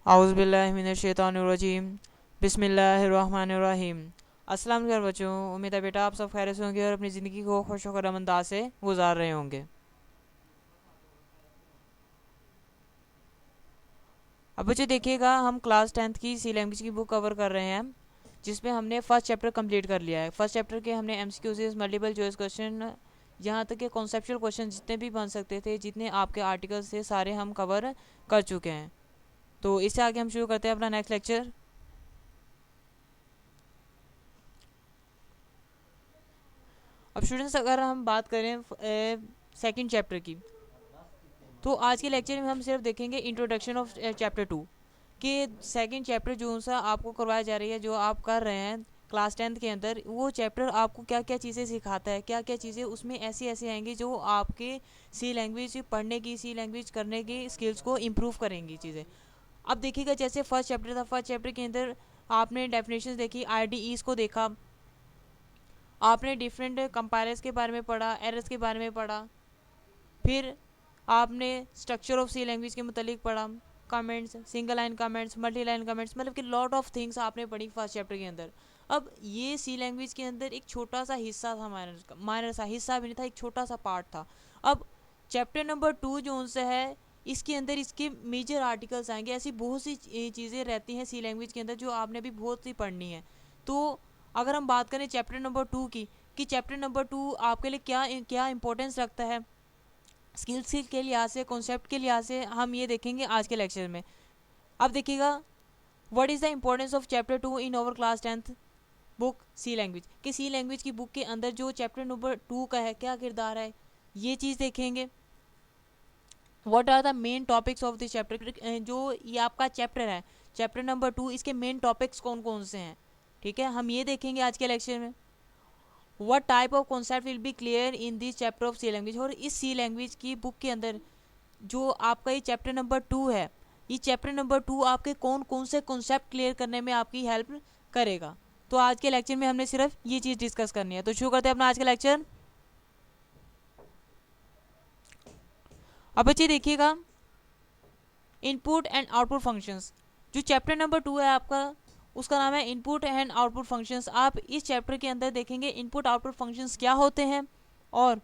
आउज़ुबिल्लाहिमिनश्शैतानिर्रजीम बिस्मिल्लाहिर्रहमानिर्रहीम। अस्सलाम वालेकुम बच्चों, उम्मीद है बेटा आप सब खैरियत से होंगे और अपनी ज़िंदगी को खुश और अंदाज से गुजार रहे होंगे। अब बच्चे देखिएगा, हम क्लास 10th की सी लैंग्वेज की बुक कवर कर रहे हैं, जिसमें हमने फर्स्ट चैप्टर कंप्लीट कर लिया है। फर्स्ट चैप्टर के हमने एमसीक्यूज़, मल्टीपल चॉइस क्वेश्चन, यहाँ तक के कॉन्सेप्चुअल क्वेश्चन जितने भी बन सकते थे, जितने आपके आर्टिकल्स थे, सारे हम कवर कर चुके हैं। तो इससे आगे हम शुरू करते हैं अपना नेक्स्ट लेक्चर। अब स्टूडेंट्स, अगर हम बात करें सेकंड चैप्टर की, तो आज के लेक्चर में हम सिर्फ देखेंगे इंट्रोडक्शन ऑफ चैप्टर 2 कि सेकंड चैप्टर जो सा आपको करवाया जा रही है, जो आप कर रहे हैं क्लास 10th के अंदर, वो चैप्टर आपको क्या क्या चीज़ें सिखाता है, क्या क्या चीज़ें उसमें ऐसी ऐसी आएंगी जो आपके सी लैंग्वेज पढ़ने की, सी लैंग्वेज करने की स्किल्स को इम्प्रूव करेंगी चीज़ें। अब देखिएगा, जैसे फर्स्ट चैप्टर था, फर्स्ट चैप्टर के अंदर आपने डेफिनेशंस देखी, आईडीईज को देखा, आपने डिफरेंट कंपायर्स के बारे में पढ़ा, एरर्स के बारे में पढ़ा, फिर आपने स्ट्रक्चर ऑफ सी लैंग्वेज के मुतालिक पढ़ा, comments, single line comments, multi line comments, मतलब कि लॉट ऑफ थिंग्स आपने पढ़ी फर्स्ट चैप्टर के अंदर। अब ये सी लैंग्वेज के अंदर एक छोटा सा हिस्सा था, माइनर सा हिस्सा भी नहीं था, एक छोटा सा पार्ट था। अब चैप्टर नंबर 2 जो उनसे है, इसके अंदर इसके मेजर आर्टिकल्स आएंगे। ऐसी बहुत सी चीज़ें रहती हैं सी लैंग्वेज के अंदर जो आपने भी बहुत सी पढ़नी है। तो अगर हम बात करें चैप्टर नंबर 2 की, कि चैप्टर नंबर 2 आपके लिए क्या क्या इंपॉर्टेंस रखता है स्किल्स के लिहाज से, कॉन्सेप्ट के लिहाज से, हम ये देखेंगे आज के लेक्चर में। अब देखिएगा, what is the importance of chapter 2 in over class 10th book C language, कि सी लैंग्वेज की बुक के अंदर जो चैप्टर नंबर 2 का है क्या किरदार है, ये चीज़ देखेंगे। What are the main topics of this chapter, जो ये आपका चैप्टर है चैप्टर नंबर 2, इसके मेन टॉपिक्स कौन कौन से हैं, ठीक है, हम ये देखेंगे आज के लेक्चर में। What type of concept will be clear in this chapter of C language, और इस सी लैंग्वेज की बुक के अंदर जो आपका ये चैप्टर नंबर 2 है, ये चैप्टर नंबर 2 आपके कौन कौन से कॉन्सेप्ट क्लियर करने में आपकी हेल्प करेगा। तो आज के लेक्चर में हमने सिर्फ ये चीज़ डिस्कस करनी है। तो शुरू करते हैं अपना आज का लेक्चर। अब बच्चे देखिएगा, इनपुट एंड आउटपुट फंक्शंस, जो चैप्टर नंबर 2 है आपका, उसका नाम है इनपुट एंड आउटपुट फंक्शंस। आप इस चैप्टर के अंदर देखेंगे इनपुट आउटपुट फंक्शंस क्या होते हैं, और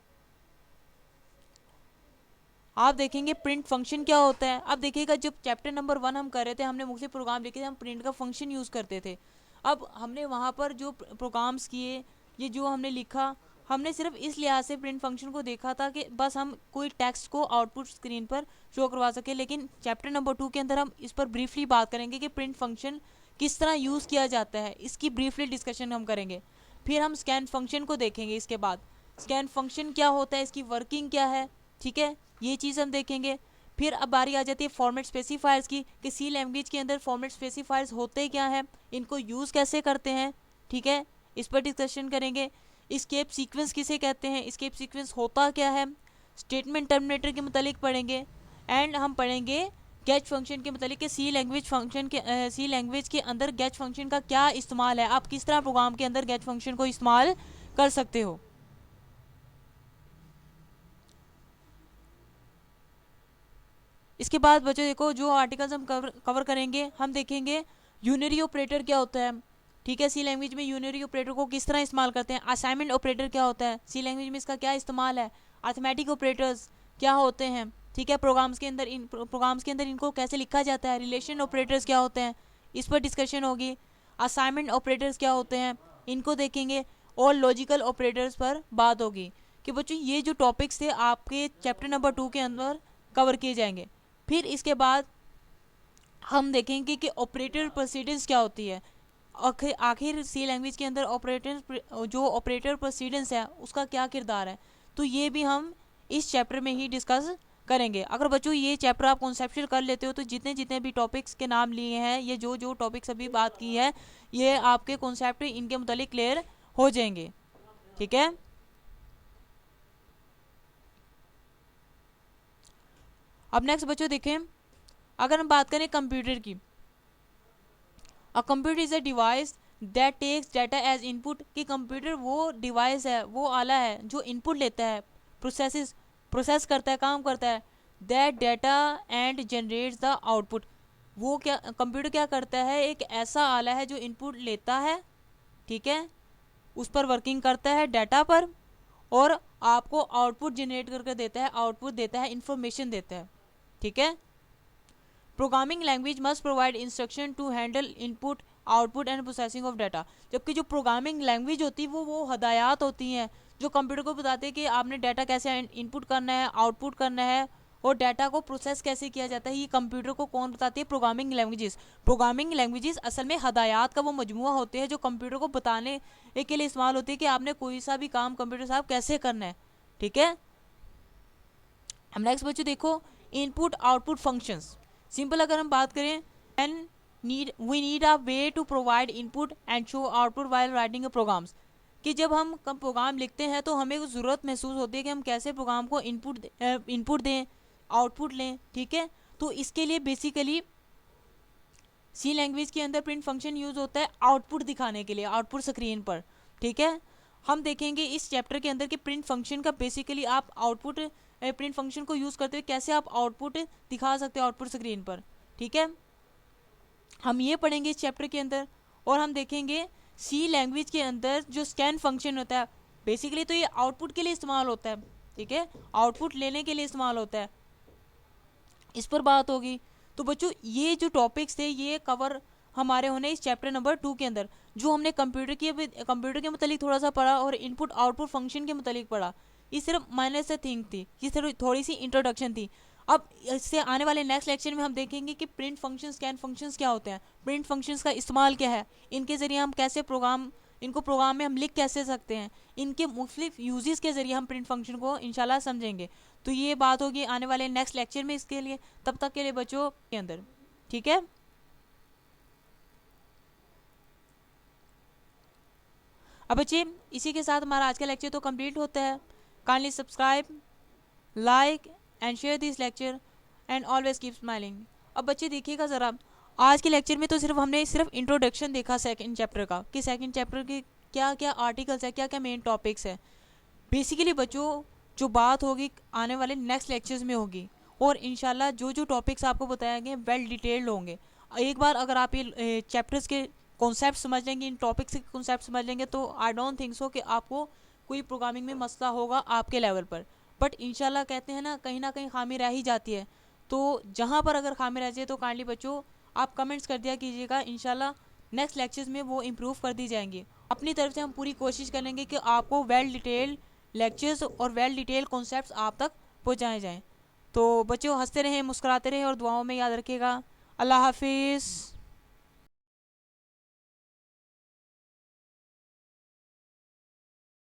आप देखेंगे प्रिंट फंक्शन क्या होता है। अब देखिएगा, जब चैप्टर नंबर 1 हम कर रहे थे, हमने मुख्य प्रोग्राम लिखे थे, हम प्रिंट का फंक्शन यूज़ करते थे। अब हमने वहाँ पर जो प्रोग्राम्स किए, ये जो हमने लिखा, हमने सिर्फ इस लिहाज से प्रिंट फंक्शन को देखा था कि बस हम कोई टेक्स्ट को आउटपुट स्क्रीन पर शो करवा सके। लेकिन चैप्टर नंबर 2 के अंदर हम इस पर ब्रीफली बात करेंगे कि प्रिंट फंक्शन किस तरह यूज़ किया जाता है, इसकी ब्रीफली डिस्कशन हम करेंगे। फिर हम स्कैन फंक्शन को देखेंगे, इसके बाद स्कैन फंक्शन क्या होता है, इसकी वर्किंग क्या है, ठीक है, ये चीज़ हम देखेंगे। फिर अब बारी आ जाती है फॉर्मेट स्पेसिफायर्स की, कि सी लैंग्वेज के अंदर फॉर्मेट स्पेसिफायर्स होते क्या हैं, इनको यूज़ कैसे करते हैं, ठीक है, इस पर डिस्कशन करेंगे। स्केप सीक्वेंस किसे कहते हैं, स्केप सीक्वेंस होता क्या है, स्टेटमेंट टर्मिनेटर के मतलब पढ़ेंगे। एंड हम पढ़ेंगे गेट फंक्शन के मतलब कि सी लैंग्वेज फंक्शन के सी लैंग्वेज के अंदर गेट फंक्शन का क्या इस्तेमाल है, आप किस तरह प्रोग्राम के अंदर गेट फंक्शन को इस्तेमाल कर सकते हो। इसके बाद बच्चों देखो, जो आर्टिकल्स हम कवर करेंगे, हम देखेंगे यूनरी ऑपरेटर क्या होता है, ठीक है, सी लैंग्वेज में यूनरी ऑपरेटर को किस तरह इस्तेमाल करते हैं। असाइनमेंट ऑपरेटर क्या होता है, सी लैंग्वेज में इसका क्या इस्तेमाल है। अर्थमेटिक ऑपरेटर्स क्या होते हैं, ठीक है, प्रोग्राम्स के अंदर इनको कैसे लिखा जाता है। रिलेशन ऑपरेटर्स क्या होते हैं, इस पर डिस्कशन होगी। असाइनमेंट ऑपरेटर्स क्या होते हैं, इनको देखेंगे। और लॉजिकल ऑपरेटर्स पर बात होगी। कि बच्चों, ये जो टॉपिक्स थे आपके चैप्टर नंबर 2 के अंदर कवर किए जाएंगे। फिर इसके बाद हम देखेंगे कि ऑपरेटर प्रोसीडेंस क्या होती है। आखिर सी लैंग्वेज के अंदर ऑपरेटर, जो ऑपरेटर प्रोसीडेंस है, उसका क्या किरदार है। तो ये भी हम इस चैप्टर में ही डिस्कस करेंगे। अगर बच्चों ये चैप्टर आप कॉन्सेप्चुअल कर लेते हो, तो जितने जितने भी टॉपिक्स के नाम लिए हैं, ये जो जो टॉपिक्स अभी बात की है, ये आपके कॉन्सेप्ट इनके मुतालिक क्लियर हो जाएंगे, ठीक है। अब नेक्स्ट बच्चों देखें, अगर हम बात करें कंप्यूटर की, a computer is a device that takes data as input, कि कंप्यूटर वो डिवाइस है, वो आला है जो इनपुट लेता है, प्रोसेस करता है, काम करता है, that data and generates the output, वो क्या कंप्यूटर क्या करता है, एक ऐसा आला है जो इनपुट लेता है, ठीक है, उस पर वर्किंग करता है डाटा पर, और आपको आउटपुट जनरेट करके देता है, आउटपुट देता है, इंफॉर्मेशन देता है, ठीक है। Programming language must provide instruction to handle input output and processing of data. जबकि जो प्रोग्रामिंग लैंग्वेज होती है वो हदायत होती हैं जो कंप्यूटर को बताते हैं कि आपने डाटा कैसे इनपुट करना है, आउटपुट करना है, और डाटा को प्रोसेस कैसे किया जाता है। ये कंप्यूटर को कौन बताती है? Programming languages. प्रोग्रामिंग लैंग्वेजेस असल में हदायत का वो मजमुआ होते हैं जो कंप्यूटर को बताने के लिए इस्तेमाल होती है कि आपने कोई सा भी काम कंप्यूटर साहब कैसे करना है, ठीक है। हम नेक्स्ट बच्चों देखो, इनपुट आउटपुट फंक्शंस। सिंपल अगर हम बात करें, and we need a way to provide input and show output while writing a programs. कि जब हम प्रोग्राम लिखते हैं तो हमें ज़रूरत महसूस होती है कि हम कैसे प्रोग्राम को इनपुट दें, आउटपुट लें, ठीक है। तो इसके लिए बेसिकली सी लैंग्वेज के अंदर प्रिंट फंक्शन यूज़ होता है आउटपुट दिखाने के लिए, आउटपुट स्क्रीन पर, ठीक है। हम देखेंगे इस चैप्टर के अंदर कि प्रिंट फंक्शन का बेसिकली आप आउटपुट प्रिंट फंक्शन को यूज़ करते हुए कैसे आप आउटपुट दिखा सकते हो आउटपुट स्क्रीन पर, ठीक है। हम ये पढ़ेंगे इस चैप्टर के अंदर। और हम देखेंगे सी लैंग्वेज के अंदर जो स्कैन फंक्शन होता है, बेसिकली तो ये आउटपुट के लिए इस्तेमाल होता है, ठीक है, आउटपुट लेने के लिए इस्तेमाल होता है, इस पर बात होगी। तो बच्चों ये जो टॉपिक्स थे ये कवर हमारे होने इस चैप्टर नंबर 2 के अंदर। जो हमने कंप्यूटर के मतलब थोड़ा सा पढ़ा और इनपुट आउटपुट फंक्शन के मतलब पढ़ा, ये सिर्फ माइनर से थिंग थी, ये सिर्फ थोड़ी सी इंट्रोडक्शन थी। अब इससे आने वाले नेक्स्ट लेक्चर में हम देखेंगे कि प्रिंट फंक्शन, स्कैन फंक्शंस क्या होते हैं, प्रिंट फंक्शंस का इस्तेमाल क्या है, इनके ज़रिए हम कैसे इनको प्रोग्राम में हम लिख कैसे सकते हैं, इनके मुख्तलिफ यूजेस के ज़रिए हम प्रिंट फंक्शन को इंशाल्लाह समझेंगे। तो ये बात होगी आने वाले नेक्स्ट लेक्चर में इसके लिए। तब तक के लिए बच्चों के अंदर, ठीक है। अब बच्चे इसी के साथ हमारा आज का लेक्चर तो कंप्लीट होता है। Kindly subscribe, like and share this lecture and always keep smiling. अब बच्चे देखिएगा ज़रा, आज के लेक्चर में तो हमने सिर्फ इंट्रोडक्शन देखा सेकंड चैप्टर का, कि सेकंड चैप्टर के क्या क्या आर्टिकल्स है, क्या क्या मेन टॉपिक्स है। बेसिकली बच्चों जो बात होगी आने वाले नेक्स्ट लेक्चर्स में होगी, और इंशाल्लाह जो जो टॉपिक्स आपको बताए गए वेल डिटेल्ड होंगे। एक बार अगर आप ये चैप्टर्स के कॉन्सेप्ट समझ लेंगे, इन टॉपिक्स के कॉन्सेप्ट समझ लेंगे, तो आई डोंट थिंक सो कि आपको कोई प्रोग्रामिंग में मसला होगा आपके लेवल पर। बट इंशाल्लाह कहते हैं ना कहीं खामी रह ही जाती है। तो जहाँ पर अगर खामी रह जाए तो काइंडली बच्चों आप कमेंट्स कर दिया कीजिएगा, इंशाल्लाह नेक्स्ट लेक्चर्स में वो इम्प्रूव कर दी जाएंगी। अपनी तरफ से हम पूरी कोशिश करेंगे कि आपको वेल डिटेल लेक्चर्स और वेल डिटेल कॉन्सेप्ट्स आप तक पहुँचाए जाएँ। तो बच्चों हंसते रहें, मुस्कुराते रहें और दुआओं में याद रखिएगा। अल्लाह हाफिज़।